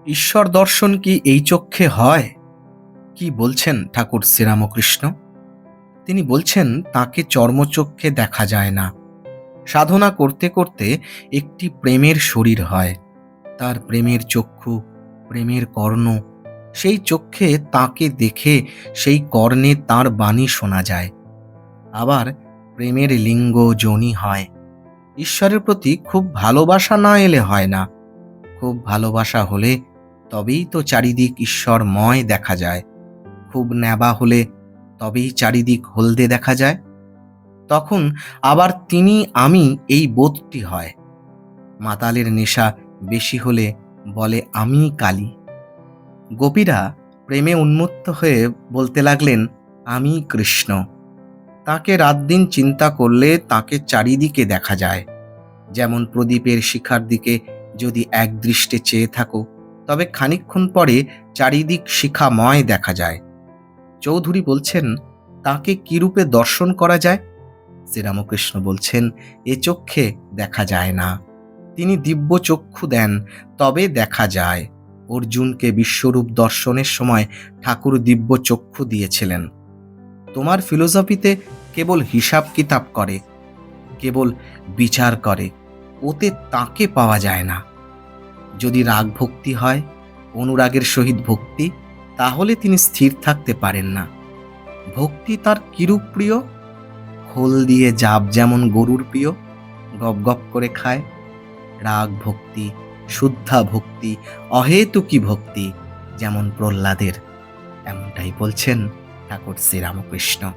ঈশ্বর দর্শন কি এই চক্ষে হয়? কি বলছেন ঠাকুর শ্রীরামকৃষ্ণ? তিনি বলছেন তাকে চর্মচক্ষে দেখা যায় না। সাধনা করতে করতে একটি প্রেমের শরীর হয়, তার প্রেমের চক্ষু, প্রেমের কর্ণ। সেই চক্ষে তাকে দেখে সেই কর্ণে তার বাণী শোনা যায়। আবার প্রেমের লিঙ্গ যোনি হয়। ঈশ্বরের প্রতি খুব ভালোবাসা না এলে হয় না। খুব ভালোবাসা হলে তবেই তো চারিদিক ঈশ্বরময় দেখা যায়। খুব নেবা হলে তবেই চারিদিক হলদে দেখা যায়। তখন আবার তিনি আমি এই বোধটি হয়। মাতালের নেশা বেশি হলে বলে আমি কালী। গোপীরা প্রেমে উন্মত্ত হয়ে বলতে লাগলেন আমি কৃষ্ণ। তাকে রাত দিন চিন্তা করলে তাকে চারিদিকে দেখা যায়। যেমন প্রদীপের শিখার দিকে যদি একদৃষ্টে চেয়ে থাকো, তবে খানিকক্ষণ পরে চারিদিক শিখাময় দেখা যায়। চৌধুরী বলছেন তাকে কিরূপে দর্শন করা যায়? শ্রীরামকৃষ্ণ বলছেন এ চক্ষে দেখা যায় না। তিনি দিব্য চক্ষু দেন, তবে দেখা যায়। অর্জুনকে বিশ্বরূপ দর্শনের সময় ঠাকুর দিব্য চক্ষু দিয়েছিলেন। তোমার ফিলোসফিতে কেবল হিসাব কিতাব করে, কেবল বিচার করে, ওতে তাকে পাওয়া যায় না। যদি রাগ ভক্তি হয়, অনুরাগের সহিত ভক্তি, তাহলে তিনি স্থির থাকতে পারেন না। ভক্তি তার কিরূপ প্রিয়? খোল দিয়ে জাপ যেমন গরুর প্রিয়, গপ গপ করে খায়। রাগ ভক্তি, শুদ্ধা ভক্তি, অহেতুকী ভক্তি যেমন প্রহ্লাদের, এমনটাই বলছেন ঠাকুর শ্রীরামকৃষ্ণ।